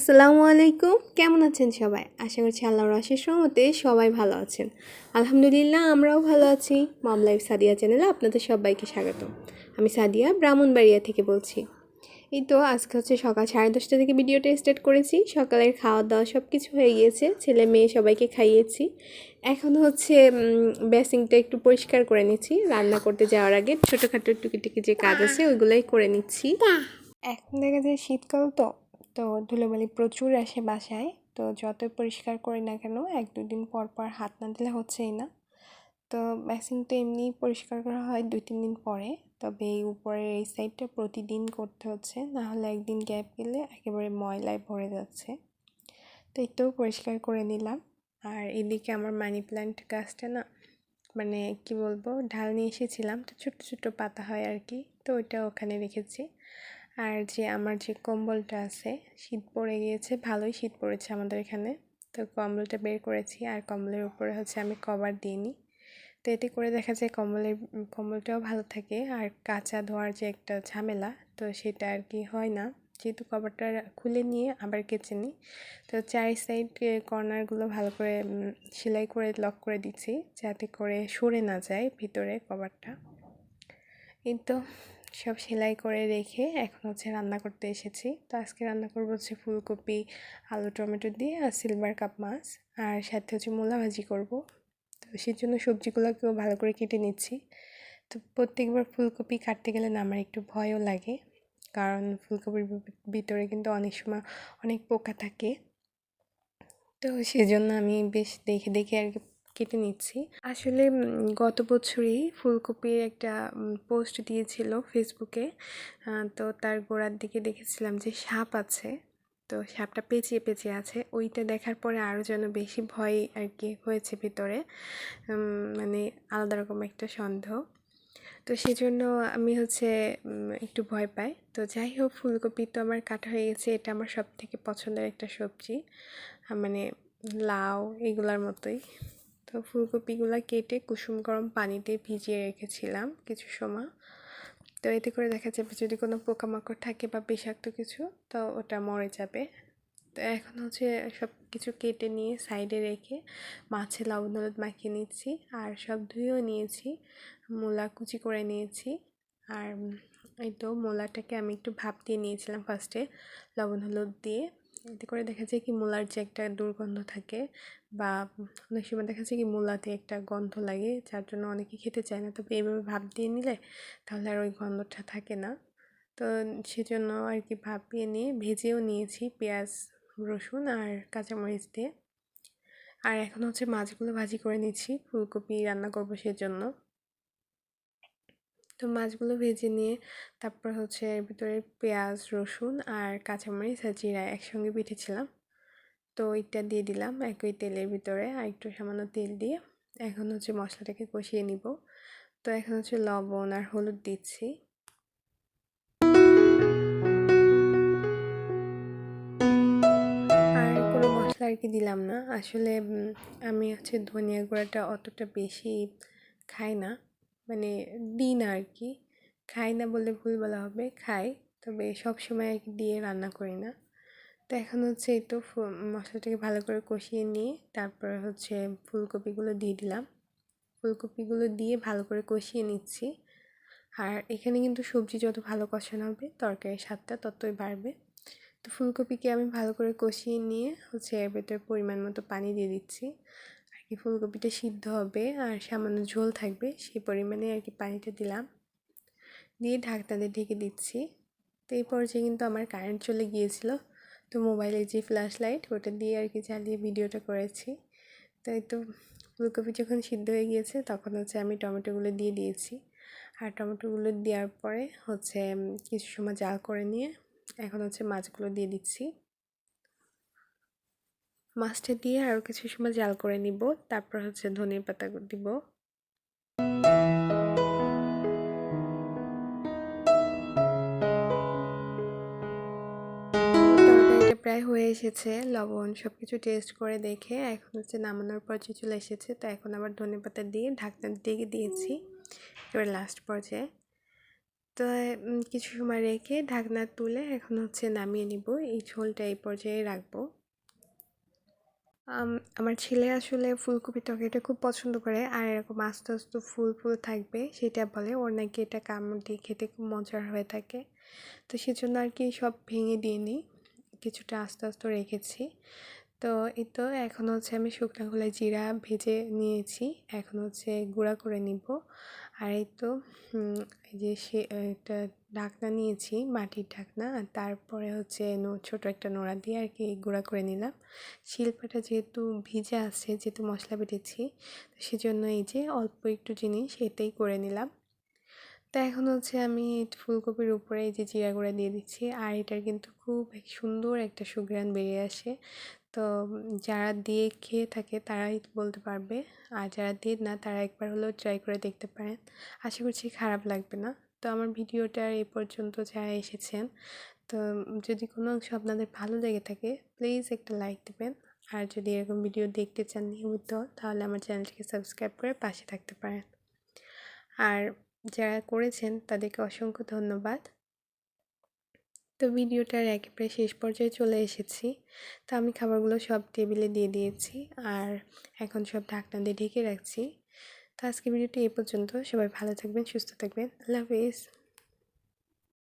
আসসালামু আলাইকুম। কেমন আছেন সবাই? আশা করছি আল্লাহর অশেষ রহমতে সবাই ভালো আছেন। আলহামদুলিল্লাহ আমরাও ভালো আছি। মম লাইফ সাদিয়া চ্যানেলে আপনাদের সবাইকে স্বাগত। আমি সাদিয়া ব্রাহ্মণবাড়িয়া থেকে বলছি। এই তো আজকে হচ্ছে সকাল 10:30 থেকে ভিডিওটা স্টার্ট করেছি। সকালের খাওয়া দাওয়া সব কিছু হয়ে গিয়েছে, ছেলে মেয়ে সবাইকে খাইয়েছি। এখন হচ্ছে বেসিংটা একটু পরিষ্কার করে নিচ্ছি। রান্না করতে যাওয়ার আগে ছোটোখাটো টুকিটাকি যে কাজ আছে ওইগুলোই করে নিচ্ছি। এখন দেখা যায় শীতকাল তো ধুলোবালি প্রচুর আসে বাসায়। তো যতই পরিষ্কার করি না কেন 1-2 দিন পর পর হাত না দিলে হচ্ছেই না। তো বেসিন তো এমনিই পরিষ্কার করা হয় 2-3 দিন পরে, তবে এই উপরের এই সাইডটা প্রতিদিন করতে হচ্ছে, না হলে একদিন গ্যাপ গেলে একেবারে ময়লায় ভরে যাচ্ছে। তো একটু পরিষ্কার করে নিলাম। আর এদিকে আমার মানি প্ল্যান্ট গাছটা না, মানে কি বলবো, ঢাল নিয়ে এসেছিলাম, তো ছোট্ট ছোট্ট পাতা হয় আর কি, তো ওইটা ওখানে রেখেছি। আর যে আমার যে কম্বলটা আছে, শীত পড়ে গিয়েছে, ভালোই শীত পড়েছে আমাদের এখানে, তো কম্বলটা বের করেছি। আর কম্বলের উপরে হচ্ছে আমি কভার দিয়ে নিই, তো এতে করে দেখা যায় কম্বলটাও ভালো থাকে। আর কাঁচা ধোয়ার যে একটা ঝামেলা, তো সেটা আর কি হয় না, যেহেতু কভারটা খুলে নিয়ে আবার কেচে নিই। তো 4 সাইড কর্নারগুলো ভালো করে সেলাই করে লক করে দিচ্ছি, যাতে করে সরে না যায় ভিতরে কভারটা। এই তো সব সেলাই করে রেখে এখন হচ্ছে রান্না করতে এসেছি। তো আজকে রান্না করবো হচ্ছে ফুলকপি, আলু, টমেটো দিয়ে আর সিলভার কাপ মাছ, আর সাথে হচ্ছে মূলা ভাজি করবো। তো সেই জন্য সবজিগুলোকেও ভালো করে কেটে নিচ্ছি। তো প্রত্যেকবার ফুলকপি কাটতে গেলে না আমার একটু ভয়ও লাগে, কারণ ফুলকপির ভিতরে কিন্তু অনেক সময় অনেক পোকা থাকে। তো সেজন্য আমি বেশ দেখে দেখে আর কি কেটে নিচ্ছি। আসলে গত বছরই ফুলকপির একটা পোস্ট দিয়েছিল ফেসবুকে। তো তার গোড়ার দিকে দেখেছিলাম যে সাপ আছে, তো সাপটা পেঁচিয়ে পেঁচিয়ে আছে। ওইটা দেখার পরে আরও যেন বেশি ভয় আর কি হয়েছে ভিতরে, মানে আলাদা রকম একটা সন্দেহ। তো সেজন্য আমি হচ্ছে একটু ভয় পাই। তো যাই হোক, ফুলকপি তো আমার কাটা হয়ে গেছে। এটা আমার সবথেকে পছন্দের একটা সবজি, মানে লাউ এগুলার মতোই। তো ফুলকপিগুলো কেটে কুসুম গরম পানিতে ভিজিয়ে রেখেছিলাম কিছু সময়। তো এতে করে দেখা যাবে যদি কোনো পোকামাকড় থাকে বা বিষাক্ত কিছু, তো ওটা মরে যাবে। তো এখন হচ্ছে সব কিছু কেটে নিয়ে সাইডে রেখে মাছে লবণ হলুদ মাখিয়ে নিচ্ছি, আর সব ধুয়েও নিয়েছি। মূলা কুচি করে নিয়েছি। আর এই তো মূলাটাকে আমি একটু ভাপ দিয়ে নিয়েছিলাম ফার্স্টে লবণ হলুদ দিয়ে। এতে করে দেখা যায় কি মূলার যে একটা দুর্গন্ধ থাকে, বা অনেক সময় দেখা যায় কি মূলাতে একটা গন্ধ লাগে, যার জন্য অনেকে খেতে চায় না। তবে এইভাবে ভাপ দিয়ে নিলে তাহলে আর ওই গন্ধটা থাকে না। তো সেজন্য আর কি ভাপিয়ে নিয়ে ভেজেও নিয়েছি পেঁয়াজ, রসুন আর কাঁচামরিচ দিয়ে। আর এখন হচ্ছে মাছগুলো ভাজি করে নিচ্ছি, ফুলকপি রান্না করবো সেজন্য। তো মাছগুলো ভেজে নিয়ে তারপর হচ্ছে এর ভিতরে পেঁয়াজ, রসুন আর কাঁচামরিচ আর জিরা একসঙ্গে বেটেছিলাম, তো ওইটা দিয়ে দিলাম একই তেলের ভিতরে, আর একটু সামান্য তেল দিয়ে এখন হচ্ছে মশলাটাকে কষিয়ে নিব। তো এখন হচ্ছে লবণ আর হলুদ দিচ্ছি। আর কোনো মশলা আর কি দিলাম না আসলে। আমি হচ্ছে ধনিয়া গুঁড়াটা অতটা বেশি খাই না, মানে দিই না আর কি। খাই না বললে ভুল বলা হবে, খাই, তবে সব সময় আর কি দিয়ে রান্না করি না। তো এখন হচ্ছে এই তো মশলাটাকে ভালো করে কষিয়ে নিয়ে তারপরে হচ্ছে ফুলকপিগুলো দিয়ে দিলাম। ফুলকপিগুলো দিয়ে ভালো করে কষিয়ে নিচ্ছি। আর এখানে কিন্তু সবজি যত ভালো কষানো হবে তরকারির স্বাদটা ততই বাড়বে। তো ফুলকপিকে আমি ভালো করে কষিয়ে নিয়ে হচ্ছে এর ভেতরে পরিমাণ মতো পানি দিয়ে দিচ্ছি। আর কি ফুলকপিটা সিদ্ধ হবে আর সামান্য ঝোল থাকবে, সেই পরিমাণে আর কি পানিটা দিলাম, দিয়ে ঢাকনা দিয়ে ঢেকে দিচ্ছি। তো এই পর্যায়ে কিন্তু আমার কারেন্ট চলে গিয়েছিল, তো মোবাইলে যে ফ্ল্যাশ লাইট ওটা দিয়ে আর কি চালিয়ে ভিডিওটা করেছি। তো এই তো ফুলকপি যখন সিদ্ধ হয়ে গিয়েছে তখন হচ্ছে আমি টমেটোগুলো দিয়ে দিয়েছি। আর টমেটোগুলো দেওয়ার পরে হচ্ছে কিছু সময় জাল করে নিয়ে এখন হচ্ছে মাছগুলো দিয়ে দিচ্ছি। মাছটা দিয়ে আরও কিছু সময় জাল করে নিব, তারপর হচ্ছে ধনিয়া পাতা দিব। তরকারিটা প্রায় হয়ে এসেছে, লবণ সব কিছু টেস্ট করে দেখে এখন হচ্ছে নামানোর পর্যায়ে চলে এসেছে। তো এখন আবার ধনিয়া পাতা দিয়ে ঢাকনা দিয়ে দিয়েছি এবার লাস্ট পর্যায়ে। তো কিছু সময় রেখে ঢাকনা তুলে এখন হচ্ছে নামিয়ে নিব। এই ঝোলটা এই পর্যায়ে রাখবো। আমার ছেলে আসলে ফুলকপি তরকারিটা খুব পছন্দ করে, আর এরকম আস্তে আস্তে ফুল ফুল থাকবে সেটা বলে। ওর নাকি এটা কামড় দিয়ে খেতে খুব মজার হয়ে থাকে। তো সেজন্য আর কি সব ভেঙে দিয়ে নিই, কিছুটা আস্তে আস্তে রেখেছি। তো এই তো এখন হচ্ছে আমি শুকনো খোলায় জিরা ভেজে নিয়েছি, এখন হচ্ছে গুঁড়া করে নিব। আর এই তো এই যে একটা ঢাকনা নিয়েছি, মাটির ঢাকনা, আর তারপরে হচ্ছে ছোট একটা নোড়া দিয়ে আর কি গুঁড়া করে নিলাম। শিলপাটা যেহেতু ভিজে আছে, যেহেতু মশলা বেটেছি, তো সেজন্য এই যে অল্প একটু জিনিস এটাই করে নিলাম। তো এখন হচ্ছে আমি ফুলকপির উপরে এই যে জিরা গুঁড়া দিয়ে দিচ্ছি, আর এটার কিন্তু খুব সুন্দর একটা সুঘ্রাণ বেরিয়ে আসে। তো যারা দিয়ে খেয়ে থাকে তারাই বলতে পারবে, আর যারা দিয়ে না তারা একবার হলেও ট্রাই করে দেখতে পারেন। আশা করছি খারাপ লাগবে না। তো আমার ভিডিওটা এই পর্যন্ত যারা এসেছেন, তো যদি কোনো অংশ আপনাদের ভালো লেগে থাকে প্লিজ একটা লাইক দেবেন। আর যদি এরকম ভিডিও দেখতে চান নিয়মিত, তাহলে আমার চ্যানেলটিকে সাবস্ক্রাইব করে পাশে থাকতে পারেন। আর যারা করেছেন তাদেরকে অসংখ্য ধন্যবাদ। তো ভিডিওটার একেবারে শেষ পর্যায়ে চলে এসেছি। তো আমি খাবারগুলো সব টেবিলে দিয়ে দিয়েছি, আর এখন সব ঢাকনা দিয়ে ঢেকে রাখছি। তো আজকে ভিডিওটি এই পর্যন্ত। সবাই ভালো থাকবেন, সুস্থ থাকবেন। আল্লাহ হাফিজ।